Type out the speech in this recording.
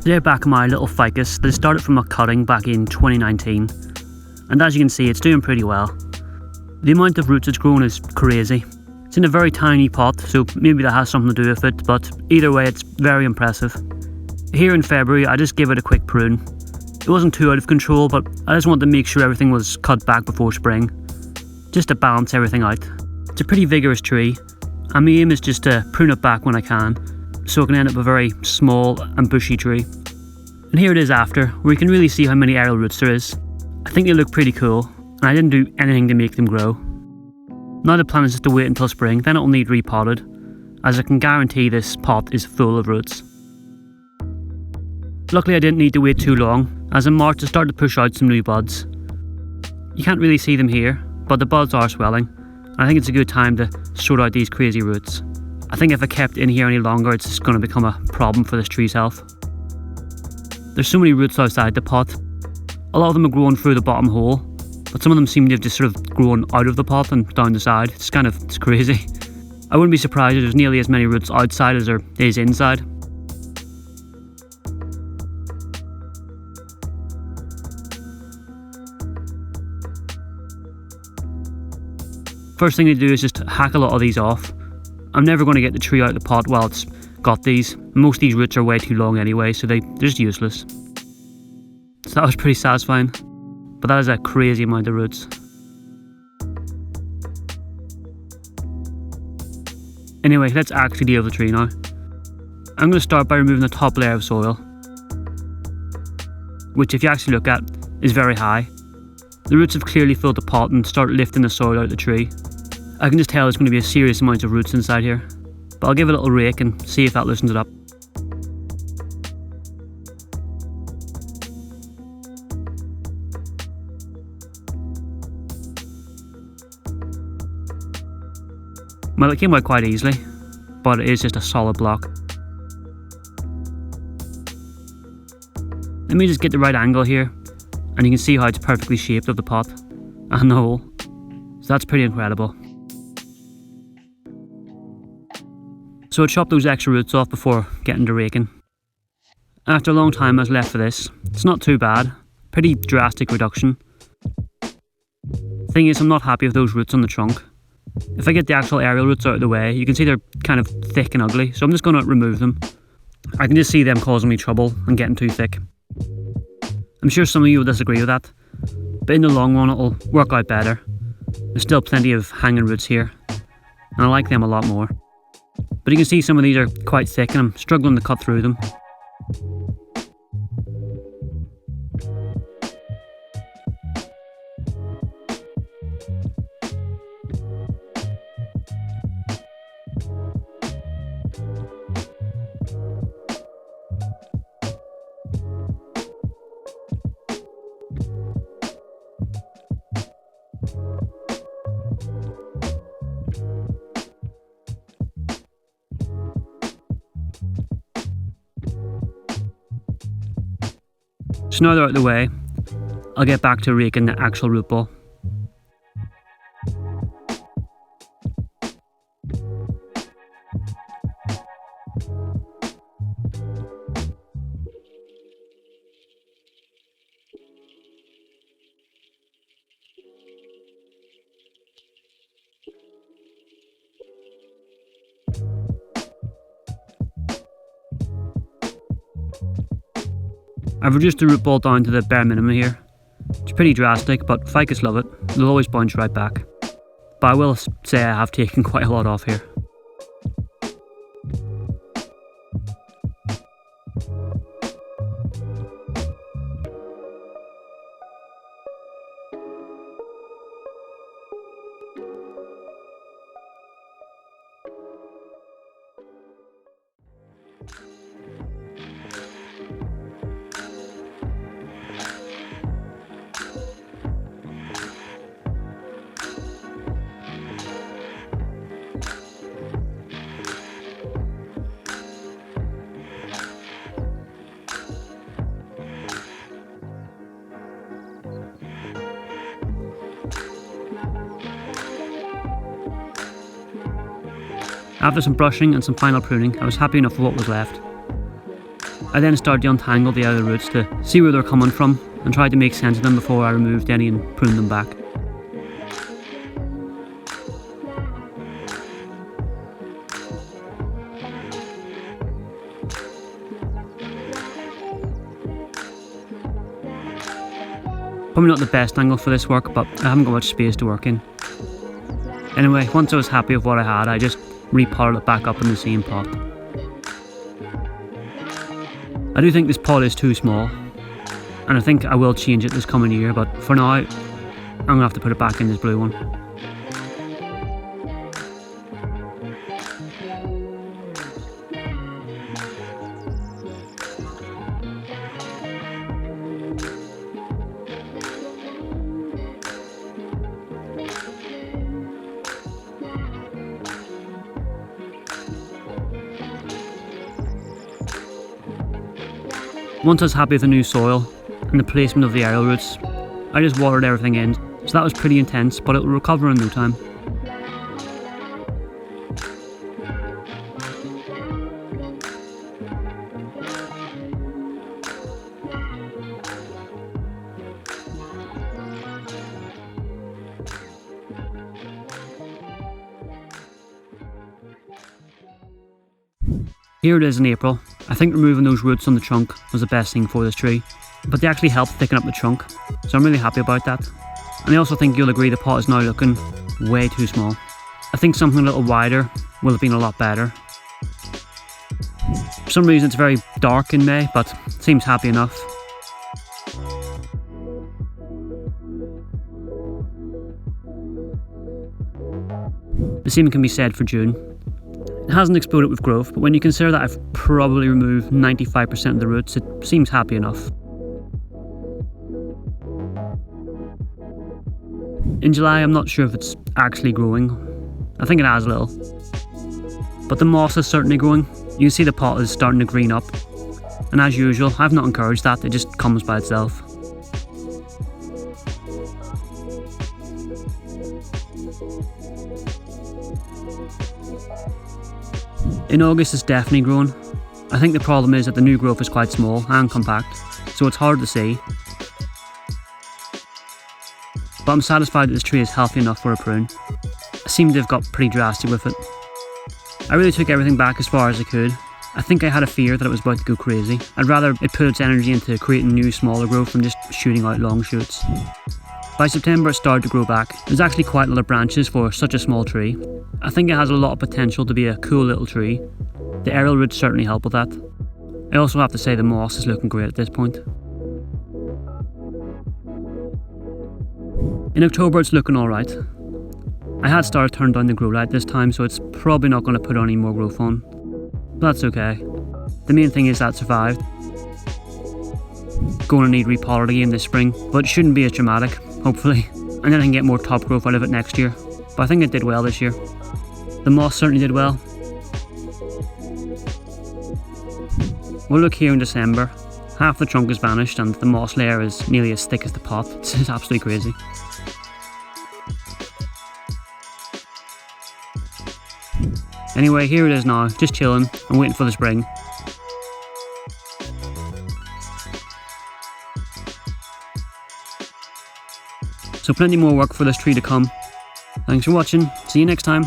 Today back in my little ficus that started from a cutting back in 2019, and as you can see it's doing pretty well. The amount of roots it's grown is crazy. It's in a very tiny pot, so maybe that has something to do with it, but either way it's very impressive. Here in February I just gave it a quick prune. It wasn't too out of control, but I just wanted to make sure everything was cut back before spring, just to balance everything out. It's a pretty vigorous tree, and my aim is just to prune it back when I can, so it can end up a very small and bushy tree. And here it is after, where you can really see how many aerial roots there is. I think they look pretty cool, and I didn't do anything to make them grow. Now the plan is just to wait until spring, then it will need repotted, as I can guarantee this pot is full of roots. Luckily I didn't need to wait too long, as in March I started to push out some new buds. You can't really see them here, but the buds are swelling, and I think it's a good time to sort out these crazy roots. I think if I kept it in here any longer it's just going to become a problem for this tree's health. There's so many roots outside the pot. A lot of them are growing through the bottom hole, but some of them seem to have just sort of grown out of the pot and down the side. It's crazy. I wouldn't be surprised if there's nearly as many roots outside as there is inside. First thing to do is just hack a lot of these off. I'm never going to get the tree out of the pot while it's got these. Most of these roots are way too long anyway, so they're just useless. So that was pretty satisfying, but that is a crazy amount of roots. Anyway, let's actually deal with the tree now. I'm going to start by removing the top layer of soil, which if you actually look at, is very high. The roots have clearly filled the pot and started lifting the soil out of the tree. I can just tell there's going to be a serious amount of roots inside here, but I'll give it a little rake and see if that loosens it up. Well, it came out quite easily, but it is just a solid block. Let me just get the right angle here, and you can see how it's perfectly shaped of the pot and the hole. So that's pretty incredible. So I chopped those extra roots off before getting to raking. After a long time I was left for this. It's not too bad, pretty drastic reduction. Thing is, I'm not happy with those roots on the trunk. If I get the actual aerial roots out of the way, you can see they're kind of thick and ugly, so I'm just going to remove them. I can just see them causing me trouble and getting too thick. I'm sure some of you will disagree with that, but in the long run it'll work out better. There's still plenty of hanging roots here, and I like them a lot more. But you can see some of these are quite thick and I'm struggling to cut through them. So now they're out of the way, I'll get back to raking the actual root ball. I've reduced the root ball down to the bare minimum here. It's pretty drastic, but ficus love it. They'll always bounce right back. But I will say I have taken quite a lot off here. After some brushing and some final pruning, I was happy enough with what was left. I then started to untangle the outer roots to see where they're coming from and tried to make sense of them before I removed any and pruned them back. Probably not the best angle for this work, but I haven't got much space to work in. Anyway, once I was happy with what I had, I just repotted it back up in the same pot. I do think this pot is too small, and I think I will change it this coming year, but for now, I'm going to have to put it back in this blue one. Once I was happy with the new soil and the placement of the aerial roots, I just watered everything in, so that was pretty intense, but it will recover in no time. Here it is in April. I think removing those roots on the trunk was the best thing for this tree, but they actually helped thicken up the trunk, so I'm really happy about that. And I also think you'll agree the pot is now looking way too small. I think something a little wider would have been a lot better. For some reason it's very dark in May, but seems happy enough. The same can be said for June. It hasn't exploded with growth, but when you consider that I've probably removed 95% of the roots, it seems happy enough. In July, I'm not sure if it's actually growing. I think it has a little. But the moss is certainly growing. You can see the pot is starting to green up. And as usual, I've not encouraged that, it just comes by itself. In August it's definitely growing. I think the problem is that the new growth is quite small and compact, so it's hard to see. But I'm satisfied that this tree is healthy enough for a prune. I seem to have got pretty drastic with it. I really took everything back as far as I could. I think I had a fear that it was about to go crazy. I'd rather it put its energy into creating new smaller growth than just shooting out long shoots. By September it started to grow back. There's actually quite a lot of branches for such a small tree. I think it has a lot of potential to be a cool little tree. The aerial roots certainly help with that. I also have to say the moss is looking great at this point. In October it's looking alright. I had started to turn down the grow light this time, so it's probably not going to put any more growth on. But that's okay. The main thing is that it survived. Going to need repotted again this spring, but it shouldn't be as dramatic, hopefully. And then I can get more top growth out of it next year. But I think it did well this year. The moss certainly did well. We'll look here in December. Half the trunk is vanished and the moss layer is nearly as thick as the pot. It's absolutely crazy. Anyway, here it is now, just chilling and waiting for the spring. So plenty more work for this tree to come. Thanks for watching, see you next time.